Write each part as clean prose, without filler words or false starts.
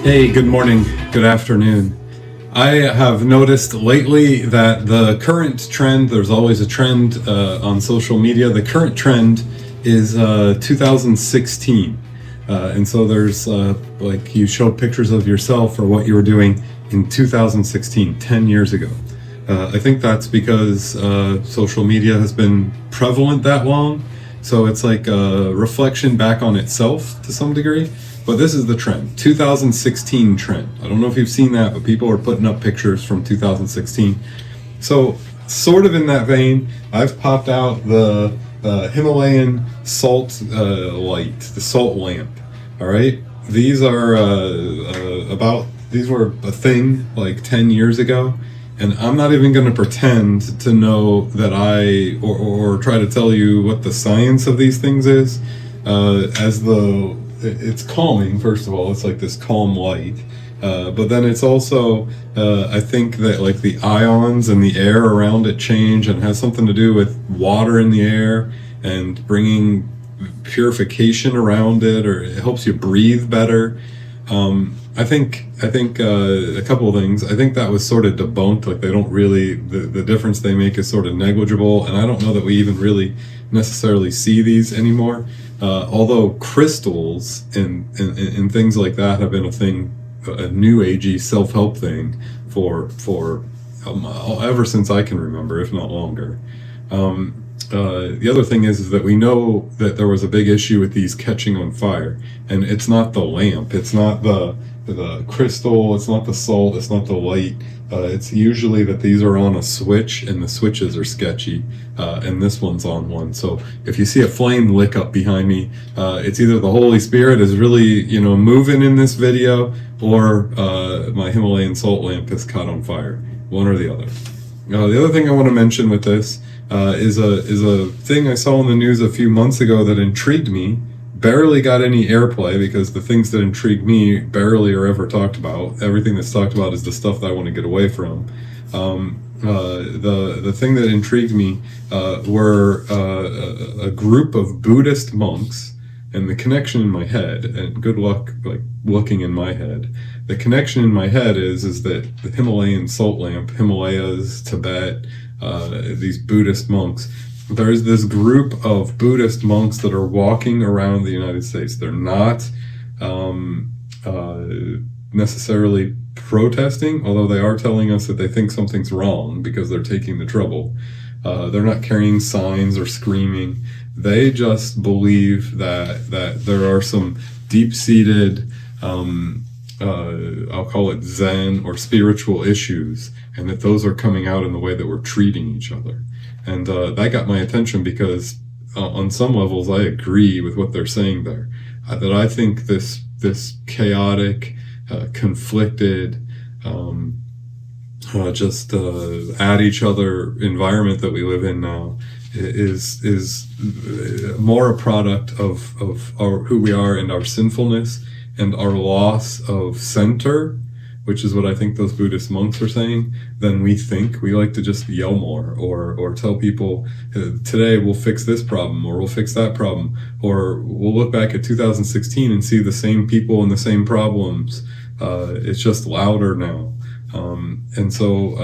Hey, good morning, good afternoon. I have noticed lately that the current trend, there's always a trend on social media, the current trend is 2016. And so there's like you show pictures of yourself or what you were doing in 2016, 10 years ago. I think that's because social media has been prevalent that long. So it's like a reflection back on itself to some degree. But this is the trend, 2016 trend. I don't know if you've seen that, but people are putting up pictures from 2016. So sort of in that vein, I've popped out the Himalayan salt light, the salt lamp. All right, these are these were a thing like 10 years ago. And I'm not even going to pretend to know that or try to tell you what the science of these things is, it's calming. First of all, it's like this calm light, but then it's also I think that like the ions and the air around it change and has something to do with water in the air and bringing purification around it, or it helps you breathe better. I think a couple of things. I think that was sort of debunked. Like they don't really, the difference they make is sort of negligible, and I don't know that we even really necessarily see these anymore. Although crystals and things like that have been a thing, a new agey self-help thing for ever since I can remember, if not longer. The other thing is that we know that there was a big issue with these catching on fire, and it's not the lamp, it's not the crystal, it's not the salt, it's not the light. It's usually that these are on a switch and the switches are sketchy, and this one's on one. So if you see a flame lick up behind me, it's either the Holy Spirit is really, moving in this video, or my Himalayan salt lamp is caught on fire. One or the other. The other thing I want to mention with this is a thing I saw in the news a few months ago that intrigued me. Barely got any airplay because the things that intrigue me barely are ever talked about. Everything that's talked about is the stuff that I want to get away from. The thing that intrigued me were a group of Buddhist monks, and the connection in my head, and good luck like looking in my head. The connection in my head is that the Himalayan salt lamp, Himalayas, Tibet, these Buddhist monks, there's this group of Buddhist monks that are walking around the United States. They're not necessarily protesting, although they are telling us that they think something's wrong because they're taking the trouble. They're not carrying signs or screaming. They just believe that there are some deep-seated, I'll call it Zen or spiritual issues, and that those are coming out in the way that we're treating each other. And that got my attention because on some levels I agree with what they're saying there. That I think this chaotic, conflicted, just at each other environment that we live in now is more a product of who we are and our sinfulness and our loss of center, which is what I think those Buddhist monks are saying, than we think. We like to just yell more or tell people, today we'll fix this problem or we'll fix that problem, or we'll look back at 2016 and see the same people and the same problems. It's just louder now. And so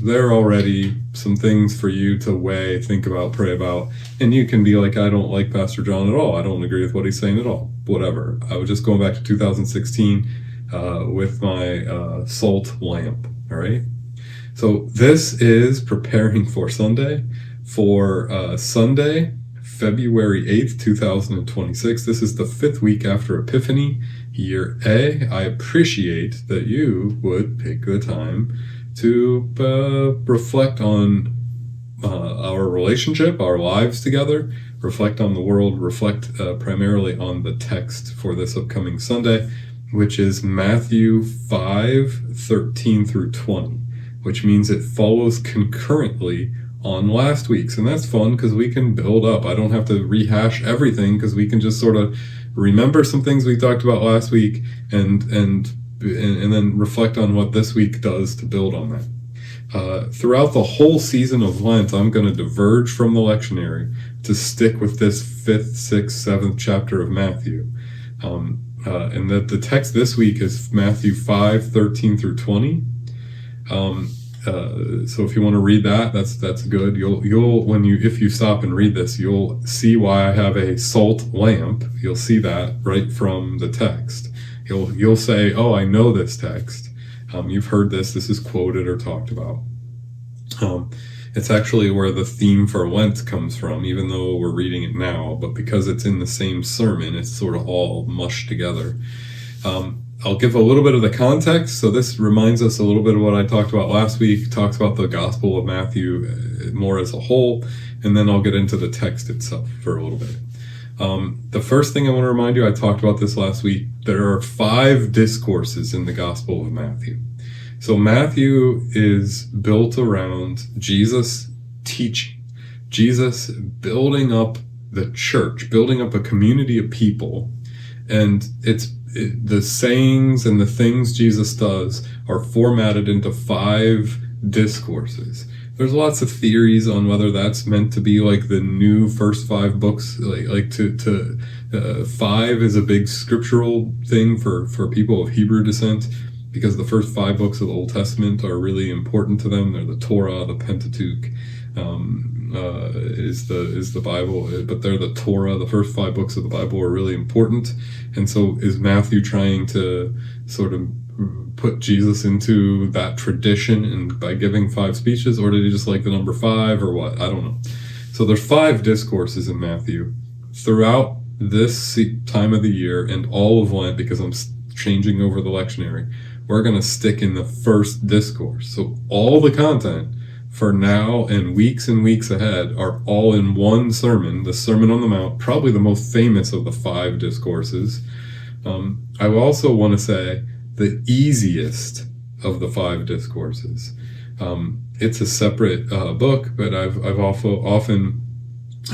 there are already some things for you to weigh, think about, pray about, and you can be like, I don't like Pastor John at all. I don't agree with what he's saying at all. Whatever. I was just going back to 2016 with my salt lamp. All right. So this is preparing for Sunday, Sunday, February 8th, 2026. This is the 5th week after Epiphany, year A. I appreciate that you would take the time to reflect on our relationship, our lives together, reflect on the world, reflect primarily on the text for this upcoming Sunday, which is Matthew 5:13 through 20, which means it follows concurrently on last week's. And that's fun because we can build up. I don't have to rehash everything because we can just sort of remember some things we talked about last week and then reflect on what this week does to build on that. Throughout the whole season of Lent, I'm going to diverge from the lectionary to stick with this 5th, 6th, 7th chapter of Matthew. And the text this week is Matthew 5:13 through 20. So if you want to read that, that's good. If you stop and read this, you'll see why I have a salt lamp. You'll see that right from the text. You'll say, oh, I know this text. You've heard this. This is quoted or talked about. It's actually where the theme for Lent comes from, even though we're reading it now. But because it's in the same sermon, it's sort of all mushed together. I'll give a little bit of the context. So this reminds us a little bit of what I talked about last week. Talks about the Gospel of Matthew more as a whole, and then I'll get into the text itself for a little bit. The first thing I want to remind you, I talked about this last week. There are 5 discourses in the Gospel of Matthew. So Matthew is built around Jesus teaching, Jesus building up the church, building up a community of people, and the sayings and the things Jesus does are formatted into 5 discourses. There's lots of theories on whether that's meant to be like the new first 5 books, 5 is a big scriptural thing for people of Hebrew descent, because the first 5 books of the Old Testament are really important to them. They're the Torah, the Pentateuch, is the Bible, but they're the Torah. The first 5 books of the Bible are really important. And so is Matthew trying to sort of put Jesus into that tradition and by giving 5 speeches, or did he just like the number 5 or what? I don't know. So there's 5 discourses in Matthew throughout this time of the year and all of Lent, because I'm changing over the lectionary. We're going to stick in the first discourse. So all the content for now and weeks ahead are all in one sermon, the Sermon on the Mount, probably the most famous of the 5 discourses. I also want to say the easiest of the 5 discourses. It's a separate book, but I've often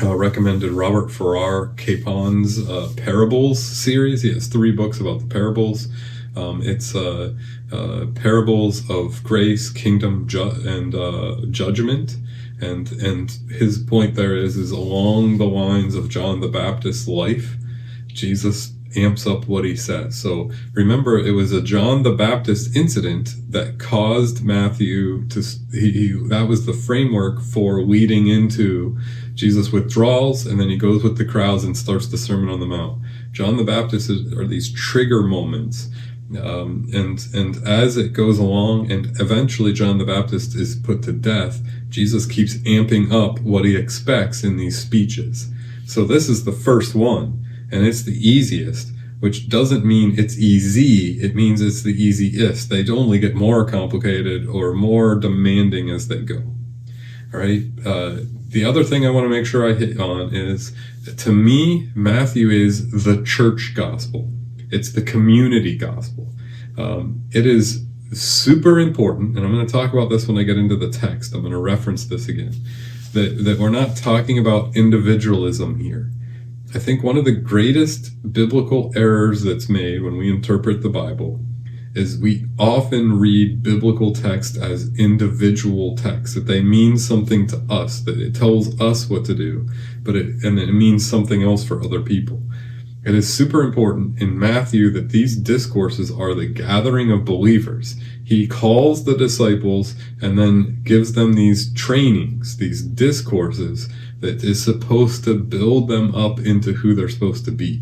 recommended Robert Farrar Capon's Parables series. He has 3 books about the parables. It's Parables of Grace, Kingdom, and Judgment. And his point there is along the lines of John the Baptist's life, Jesus amps up what he says. So remember, it was a John the Baptist incident that caused Matthew to, that was the framework for leading into Jesus' withdrawals, and then he goes with the crowds and starts the Sermon on the Mount. John the Baptist are these trigger moments. And as it goes along, and eventually John the Baptist is put to death, Jesus keeps amping up what he expects in these speeches. So this is the first one, and it's the easiest, which doesn't mean it's easy. It means it's the easiest. They only get more complicated or more demanding as they go. All right. The other thing I want to make sure I hit on is, to me, Matthew is the church gospel. It's the community gospel. It is super important, and I'm going to talk about this when I get into the text. I'm going to reference this again, that we're not talking about individualism here. I think one of the greatest biblical errors that's made when we interpret the Bible is we often read biblical text as individual text, that they mean something to us, that it tells us what to do, and it means something else for other people. It is super important in Matthew that these discourses are the gathering of believers. He calls the disciples and then gives them these trainings, these discourses that is supposed to build them up into who they're supposed to be.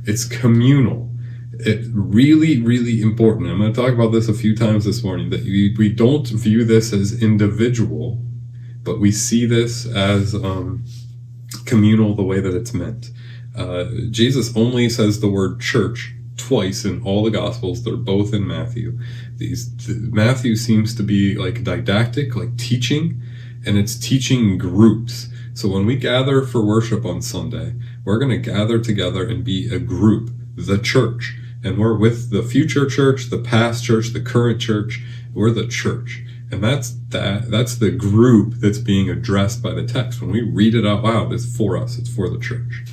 It's communal. It's really, really important. I'm going to talk about this a few times this morning, that we don't view this as individual, but we see this as communal the way that it's meant. Jesus only says the word church twice in all the Gospels. They're both in Matthew. Matthew seems to be like didactic, like teaching, and it's teaching groups. So when we gather for worship on Sunday, we're going to gather together and be a group, the church. And we're with the future church, the past church, the current church. We're the church. And that's the group that's being addressed by the text. When we read it out loud, it's for us. It's for the church.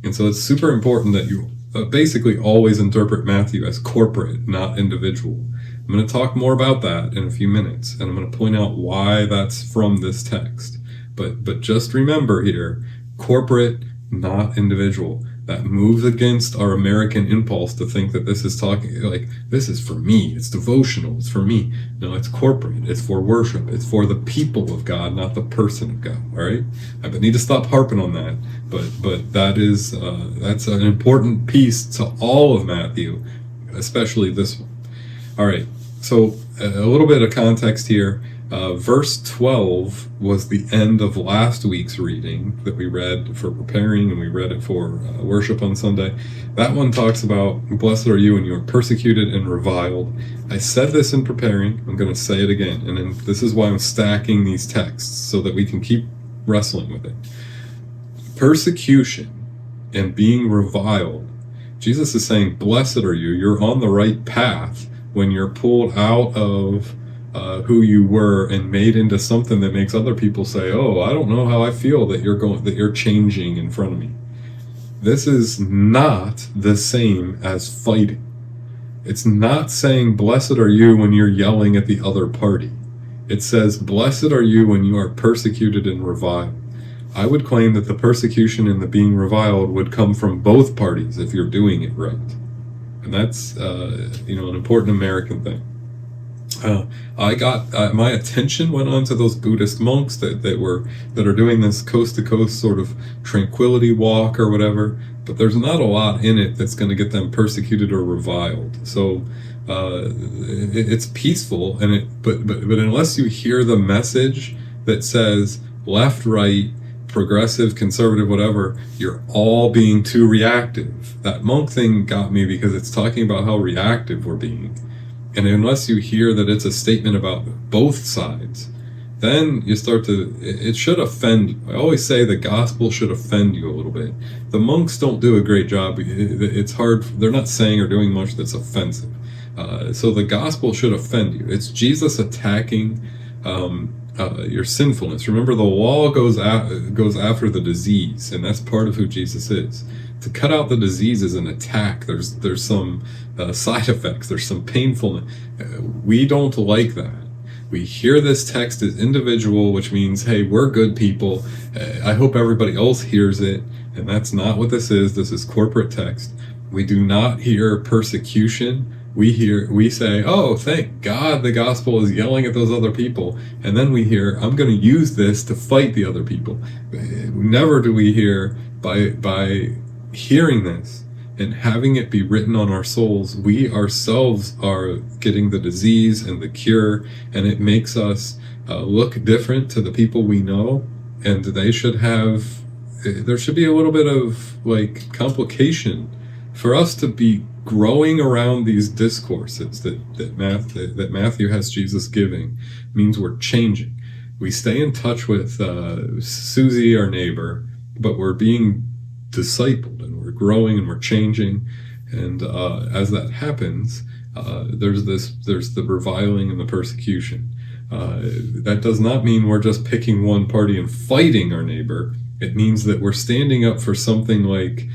And so it's super important that you basically always interpret Matthew as corporate, not individual. I'm going to talk more about that in a few minutes, and I'm going to point out why that's from this text. But just remember here, corporate, not individual. that moves against our American impulse to think that this is talking like this is for me, it's devotional, it's for me. No, it's corporate, it's for worship, it's for the people of God, not the person of God. All right, I need to stop harping on that, but that is that's an important piece to all of Matthew, especially this one. All right, so a little bit of context here. Verse 12 was the end of last week's reading that we read for preparing, and we read it for worship on Sunday. That one talks about, blessed are you when you are persecuted and reviled. I said this in preparing. I'm going to say it again. And then this is why I'm stacking these texts, so that we can keep wrestling with it. Persecution and being reviled. Jesus is saying, blessed are you. You're on the right path when you're pulled out of who you were and made into something that makes other people say, oh, I don't know how I feel that you're changing in front of me. This is not the same as fighting. It's not saying blessed are you when you're yelling at the other party. It says blessed are you when you are persecuted and reviled. I would claim that the persecution and the being reviled would come from both parties if you're doing it right. And that's an important American thing. I got my attention went on to those Buddhist monks that are doing this coast to coast sort of tranquility walk or whatever, but there's not a lot in it that's going to get them persecuted or reviled. So it's peaceful, and but unless you hear the message that says left, right, progressive, conservative, whatever, you're all being too reactive. That monk thing got me because it's talking about how reactive we're being. And unless you hear that it's a statement about both sides, then you start to, it should offend. I always say the gospel should offend you a little bit. The monks don't do a great job. It's hard. They're not saying or doing much that's offensive. So the gospel should offend you. It's Jesus attacking your sinfulness. Remember, the law goes after the disease, and that's part of who Jesus is. To cut out the disease is an attack. There's some side effects. There's some painfulness. We don't like that. We hear this text as individual, which means, hey, we're good people. I hope everybody else hears it. And that's not what this is. This is corporate text. We do not hear persecution. We say, oh, thank God the gospel is yelling at those other people. And then we hear, I'm going to use this to fight the other people. Never do we hear by hearing this and having it be written on our souls, we ourselves are getting the disease and the cure, and it makes us look different to the people we know, and there should be a little bit of like complication for us to be growing around these discourses that Matthew has Jesus giving. Means we're changing. We stay in touch with Susie, our neighbor, but we're being discipled, and we're growing, and we're changing. And as that happens, there's the reviling and the persecution. That does not mean we're just picking one party and fighting our neighbor. It means that we're standing up for something like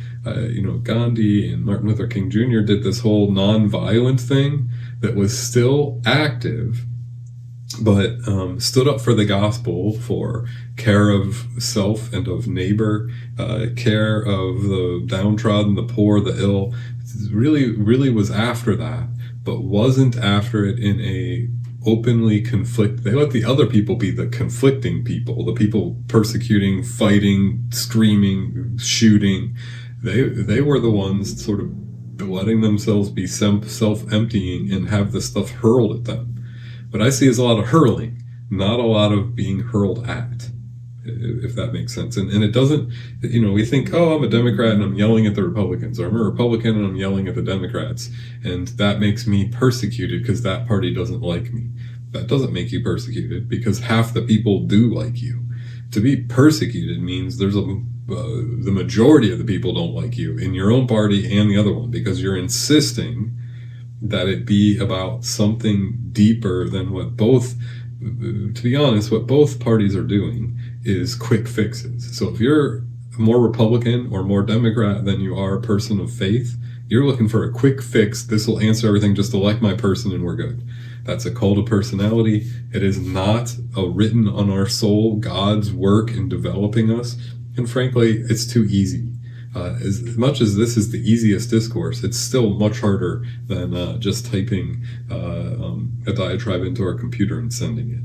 Gandhi and Martin Luther King Jr. did this whole non-violent thing that was still active, but stood up for the gospel, for care of self and of neighbor, care of the downtrodden, the poor, the ill. Really was after that, but wasn't after it in a openly conflict. They let the other people be the conflicting people, the people persecuting, fighting, screaming, shooting. They were the ones sort of letting themselves be self-emptying and have this stuff hurled at them. What I see is a lot of hurling, not a lot of being hurled at, if that makes sense. And it doesn't, we think, oh, I'm a Democrat and I'm yelling at the Republicans, or I'm a Republican and I'm yelling at the Democrats, and that makes me persecuted because that party doesn't like me. That doesn't make you persecuted, because half the people do like you. To be persecuted means the majority of the people don't like you in your own party and the other one, because you're insisting that it be about something deeper than what both parties are doing is quick fixes. So if you're more Republican or more Democrat than you are a person of faith, you're looking for a quick fix. This will answer everything. Just elect my person and we're good. That's a cult of personality. It is not written on our soul God's work in developing us. And frankly, it's too easy. as much as this is the easiest discourse, it's still much harder than just typing a diatribe into our computer and sending it.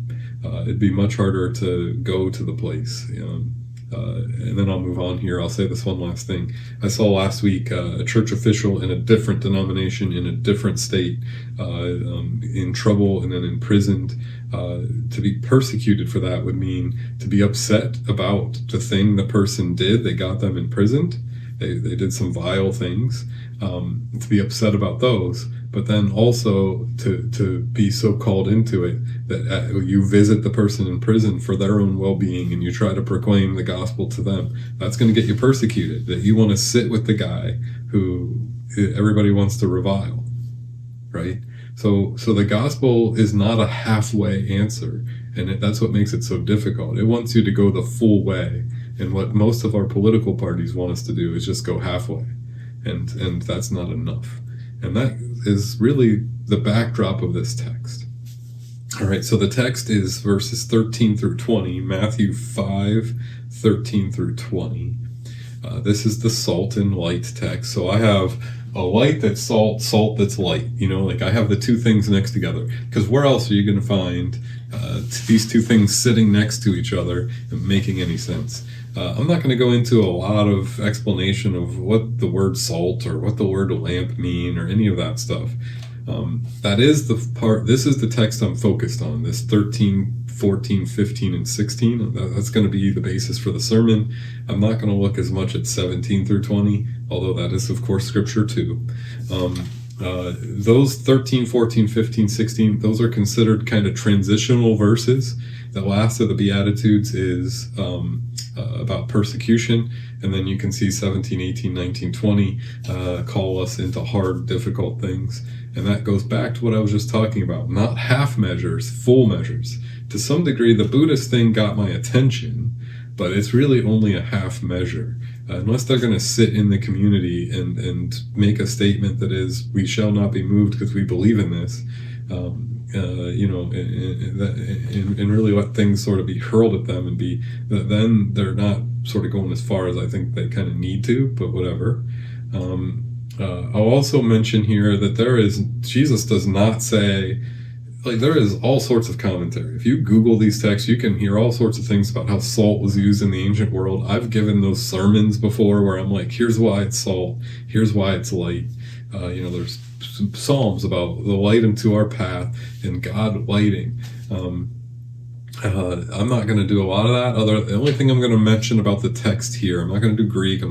It'd be much harder to go to the place. And then I'll move on here. I'll say this one last thing. I saw last week a church official in a different denomination in a different state in trouble and then imprisoned. To be persecuted for that would mean to be upset about the thing the person did that got them imprisoned. They did some vile things. To be upset about those, but then also to be so called into it that you visit the person in prison for their own well-being and you try to proclaim the gospel to them. That's going to get you persecuted, that you want to sit with the guy who everybody wants to revile, right? So the gospel is not a halfway answer, and that's what makes it so difficult. It wants you to go the full way, and what most of our political parties want us to do is just go halfway, and that's not enough. And that is really the backdrop of this text. All right, so the text is verses 13 through 20, Matthew 5, 13 through 20. This is the salt and light text. So I have a light that's salt, salt that's light. Like I have the two things next together. Because where else are you going to find these two things sitting next to each other and making any sense? I'm not going to go into a lot of explanation of what the word salt or what the word lamp mean or any of that stuff. That is the part, this is the text I'm focused on, this 13, 14, 15, and 16. That's going to be the basis for the sermon. I'm not going to look as much at 17 through 20, although that is, of course, scripture too. Those 13, 14, 15, 16, those are considered kind of transitional verses. The last of the Beatitudes is about persecution, and then you can see 17, 18, 19, 20 call us into hard, difficult things. And that goes back to what I was just talking about. Not half measures, full measures. To some degree, the Buddhist thing got my attention, but it's really only a half measure. Unless they're going to sit in the community and make a statement that is, we shall not be moved because we believe in this, and really let things sort of be hurled at them and then they're not sort of going as far as I think they kind of need to, but whatever. I'll also mention here that Jesus does not say, there is all sorts of commentary. If you Google these texts, you can hear all sorts of things about how salt was used in the ancient world. I've given those sermons before where I'm like, here's why it's salt, here's why it's light. There's Psalms about the light into our path and God lighting. I'm not going to do a lot of that. The only thing I'm going to mention about the text here, I'm not going to do Greek. I'm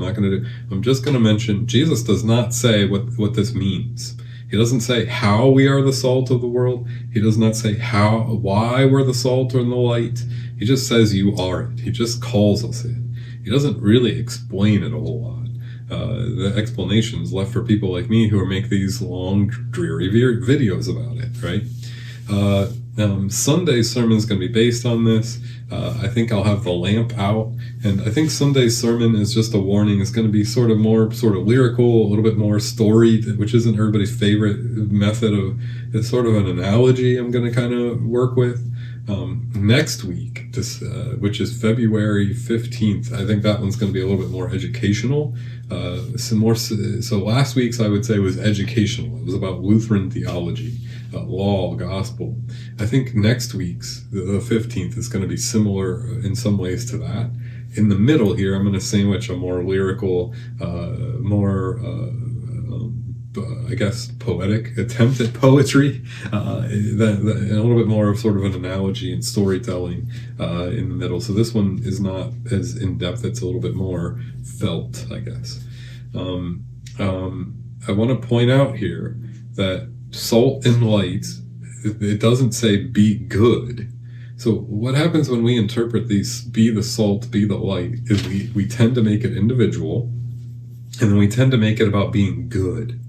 just going to mention Jesus does not say what this means. He doesn't say how we are the salt of the world. He does not say why we're the salt or the light. He just says you are it. He just calls us it. He doesn't really explain it a whole lot. The explanation is left for people like me who make these long, dreary videos about it, right? Sunday's sermon is going to be based on this. I think I'll have the lamp out, and I think Sunday's sermon is just a warning. It's going to be sort of lyrical, a little bit more story, which isn't everybody's favorite method it's sort of an analogy I'm going to kind of work with. Next week, which is February 15th, I think that one's going to be a little bit more educational. So last week's, I would say, was educational. It was about Lutheran theology, law, gospel. I think next week's, the 15th, is going to be similar in some ways to that. In the middle here, I'm going to sandwich a more lyrical, I guess, poetic attempt at poetry, and a little bit more of sort of an analogy and storytelling in the middle. So this one is not as in-depth. It's a little bit more felt, I guess. I want to point out here that salt and light, it doesn't say be good. So what happens when we interpret these, be the salt, be the light, is we tend to make it individual, and then we tend to make it about being good.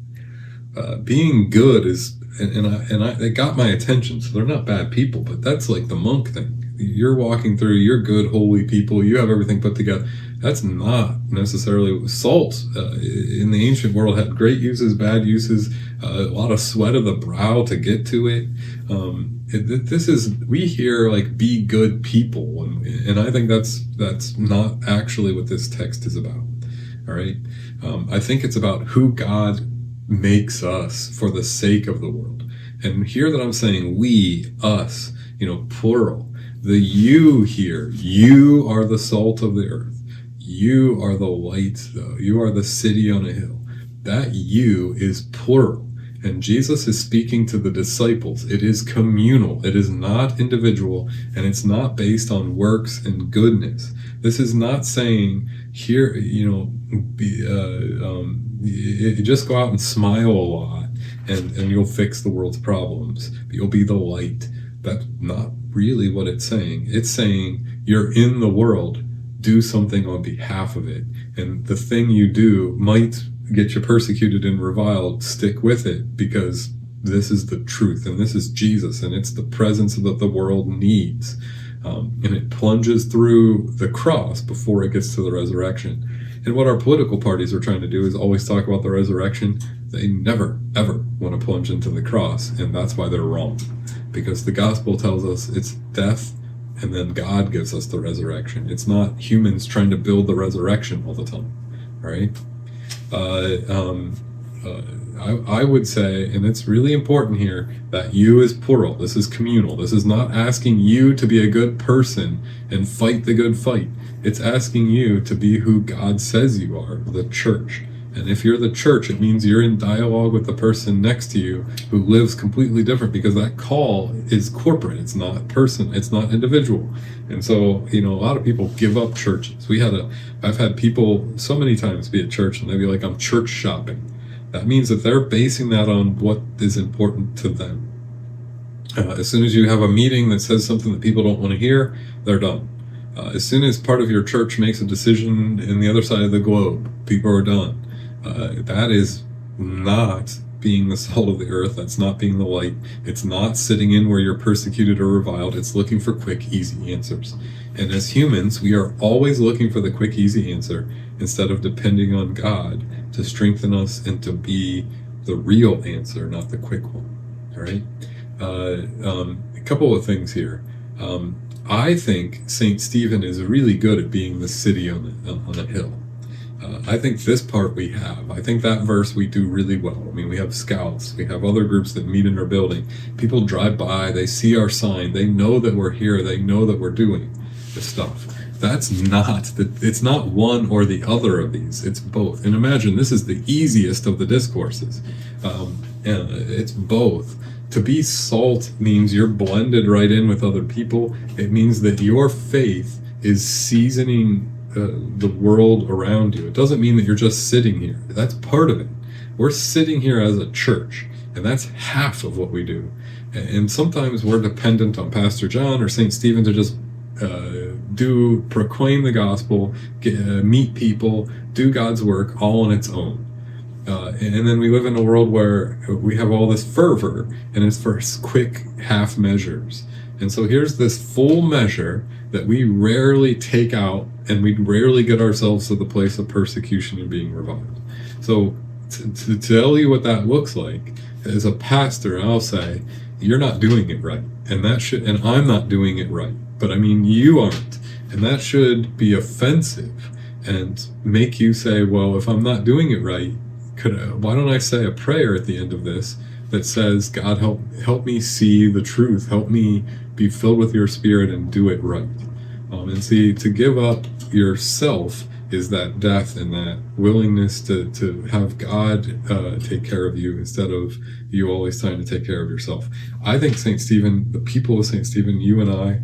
Being good is, it got my attention. So they're not bad people, but that's like the monk thing. You're walking through, you're good, holy people, you have everything put together. That's not necessarily salt. In the ancient world, had great uses, bad uses, a lot of sweat of the brow to get to it. We hear like be good people, and I think that's not actually what this text is about. All right. I think it's about who God makes us for the sake of the world. And here that I'm saying we, us, plural. The you here, you are the salt of the earth. You are the light, though. You are the city on a hill. That you is plural. And Jesus is speaking to the disciples. It is communal. It is not individual, and it's not based on works and goodness. This is not saying here, just go out and smile a lot, and you'll fix the world's problems. You'll be the light. That's not really what it's saying. It's saying you're in the world. Do something on behalf of it. And the thing you do might get you persecuted and reviled. Stick with it, because this is the truth, and this is Jesus, and it's the presence that the world needs. And it plunges through the cross before it gets to the resurrection. And what our political parties are trying to do is always talk about the resurrection. They never, ever want to plunge into the cross, and that's why they're wrong. Because the gospel tells us it's death, and then God gives us the resurrection. It's not humans trying to build the resurrection all the time, right? I would say, and it's really important here, that you is plural. This is communal. This is not asking you to be a good person and fight the good fight. It's asking you to be who God says you are, the church. And if you're the church, it means you're in dialogue with the person next to you who lives completely different, because that call is corporate. It's not person. It's not individual. And so, a lot of people give up churches. I've had people so many times be at church and they'd be like, I'm church shopping. That means that they're basing that on what is important to them. As soon as you have a meeting that says something that people don't want to hear, they're done. As soon as part of your church makes a decision in the other side of the globe, people are done. That is not being the salt of the earth. That's not being the light. It's not sitting in where you're persecuted or reviled. It's looking for quick, easy answers. And as humans, we are always looking for the quick, easy answer instead of depending on God to strengthen us and to be the real answer, not the quick one. All right. A couple of things here. I think St. Stephen is really good at being the city on a hill. I think this part we have. I think that verse we do really well. I mean, we have scouts. We have other groups that meet in our building. People drive by. They see our sign. They know that we're here. They know that we're doing this stuff. It's not one or the other of these. It's both. And imagine this is the easiest of the discourses. And it's both. To be salt means you're blended right in with other people. It means that your faith is seasoning the world around you. It doesn't mean that you're just sitting here. That's part of it. We're sitting here as a church, and that's half of what we do. And sometimes we're dependent on Pastor John or St. Stephen to just proclaim the gospel, meet people, do God's work all on its own. And then we live in a world where we have all this fervor, and it's for quick half measures. And so here's this full measure that we rarely take out, and we rarely get ourselves to the place of persecution and being reviled. So to tell you what that looks like, as a pastor, I'll say, you're not doing it right. And I'm not doing it right. But I mean, you aren't. And that should be offensive and make you say, well, if I'm not doing it right, why don't I say a prayer at the end of this that says, God, help me see the truth. Help me be filled with your spirit and do it right. And see, to give up yourself is that death and that willingness to have God take care of you instead of you always trying to take care of yourself. I think St. Stephen, the people of St. Stephen, you and I,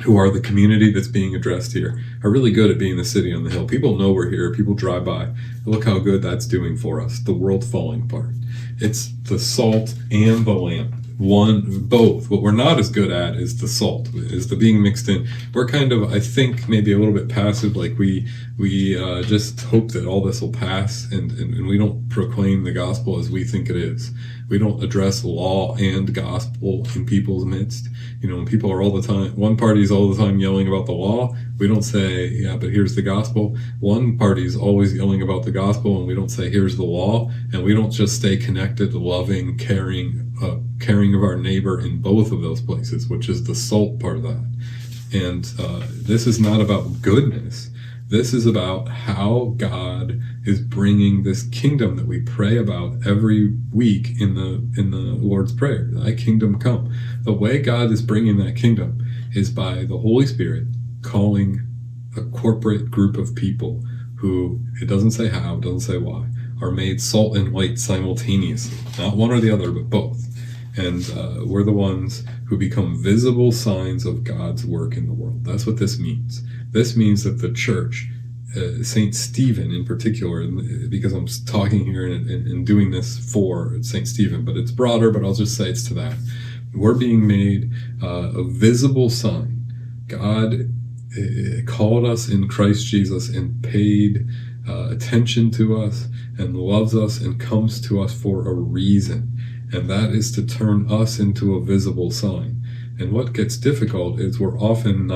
who are the community that's being addressed here, are really good at being the city on the hill. People know we're here. People drive by. Look how good that's doing for us, the world falling part. It's the salt and the lamp. Both. What we're not as good at is the salt, is the being mixed in. We're kind of, I think, maybe a little bit passive, like we just hope that all this will pass, and we don't proclaim the gospel as we think it is. We don't address law and gospel in people's midst. When people are all the time, one party's all the time yelling about the law, we don't say, yeah, but here's the gospel. One party's always yelling about the gospel, and we don't say, here's the law. And we don't just stay connected, loving, caring of our neighbor in both of those places, which is the salt part of that. And this is not about goodness. This is about how God is bringing this kingdom that we pray about every week in the Lord's Prayer. Thy kingdom come. The way God is bringing that kingdom is by the Holy Spirit calling a corporate group of people who, it doesn't say how, it doesn't say why, are made salt and light simultaneously. Not one or the other, but both. And we're the ones who become visible signs of God's work in the world. That's what this means. This means that the church, St. Stephen in particular, because I'm talking here and doing this for St. Stephen, but it's broader, but I'll just say it's to that. We're being made a visible sign. God called us in Christ Jesus and paid attention to us and loves us and comes to us for a reason. And that is to turn us into a visible sign. And what gets difficult is we're often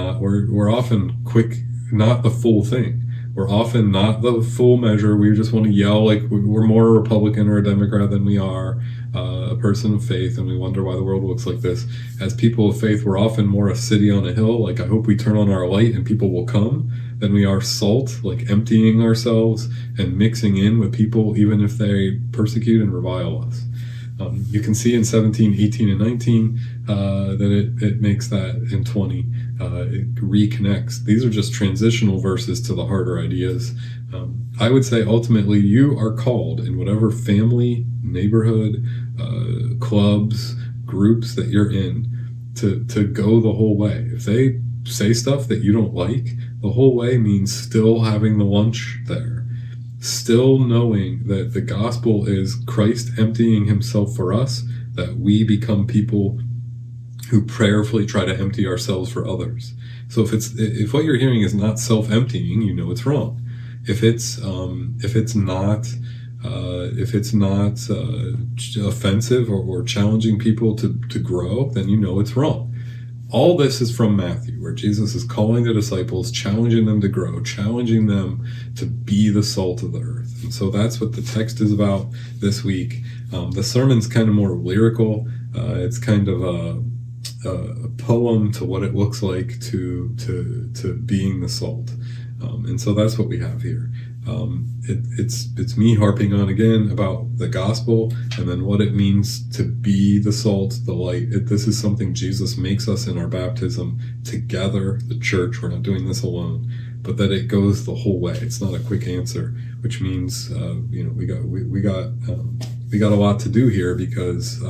quick, not the full thing. We're often not the full measure. We just want to yell like we're more a Republican or a Democrat than we are a person of faith, and we wonder why the world looks like this. As people of faith, we're often more a city on a hill, like I hope we turn on our light and people will come, than we are salt, like emptying ourselves and mixing in with people even if they persecute and revile us. You can see in 17, 18, and 19 that it makes that in 20. It reconnects. These are just transitional verses to the harder ideas. I would say ultimately you are called in whatever family, neighborhood, clubs, groups that you're in to go the whole way. If they say stuff that you don't like, the whole way means still having the lunch there. Still knowing that the gospel is Christ emptying himself for us, that we become people who prayerfully try to empty ourselves for others. So if what you're hearing is not self-emptying, you know it's wrong. If it's not offensive or challenging people to grow, then you know it's wrong. All this is from Matthew, where Jesus is calling the disciples, challenging them to grow, challenging them to be the salt of the earth. And so that's what the text is about this week. The sermon's kind of more lyrical. It's kind of a poem to what it looks like to being the salt. And so that's what we have here. It's me harping on again about the gospel and then what it means to be the salt, the light. This is something Jesus makes us in our baptism together, the church. We're not doing this alone, but that it goes the whole way. It's not a quick answer, which means we got a lot to do here because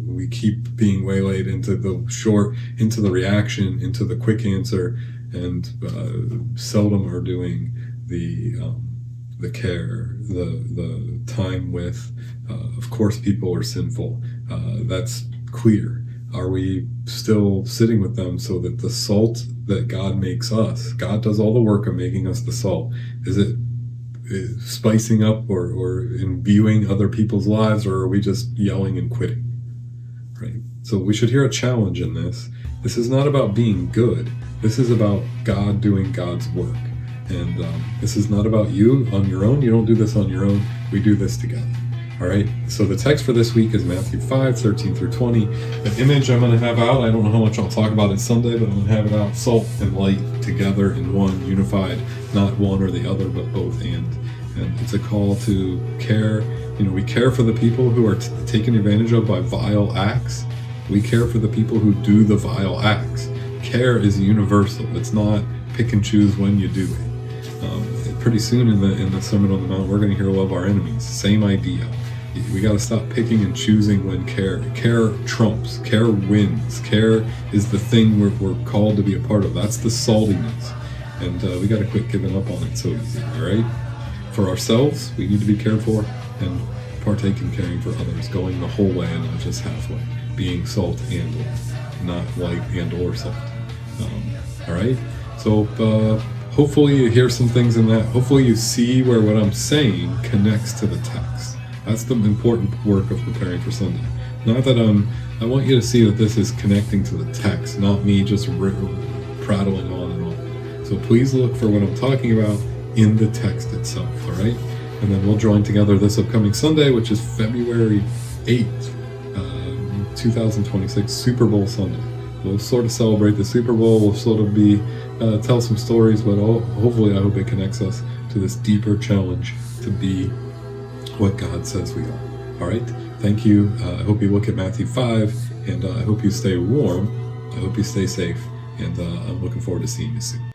we keep being waylaid into the reaction, into the quick answer, and seldom are doing the care, the time with. Of course, people are sinful. That's clear. Are we still sitting with them so that the salt that God makes us, God does all the work of making us the salt. Is it spicing up or imbuing other people's lives, or are we just yelling and quitting? Right? So we should hear a challenge in this. This is not about being good. This is about God doing God's work. And this is not about you on your own. You don't do this on your own. We do this together. All right. So the text for this week is Matthew 5, 13 through 20. The image I'm going to have out, I don't know how much I'll talk about it Sunday, but I'm going to have it out, salt and light together in one, unified, not one or the other, but both and it's a call to care. We care for the people who are taken advantage of by vile acts. We care for the people who do the vile acts. Care is universal. It's not pick and choose when you do it. Pretty soon in the Sermon on the Mount, we're going to hear love our enemies. Same idea. We got to stop picking and choosing when care trumps. Care wins. Care is the thing we're called to be a part of. That's the saltiness. And we got to quit giving up on it so easy, all right? For ourselves, we need to be cared for and partake in caring for others, going the whole way and not just halfway. Being salt and light, not light and or salt. All right? So hopefully you hear some things in that. Hopefully you see where what I'm saying connects to the text. That's the important work of preparing for Sunday. Not that I want you to see that this is connecting to the text, not me just prattling on and on. So please look for what I'm talking about in the text itself, all right? And then we'll join together this upcoming Sunday, which is February 8th, 2026, Super Bowl Sunday. We'll sort of celebrate the Super Bowl. We'll sort of be tell some stories, but hopefully I hope it connects us to this deeper challenge to be what God says we are. All right, thank you. I hope you look at Matthew 5, and I hope you stay warm. I hope you stay safe, and I'm looking forward to seeing you soon.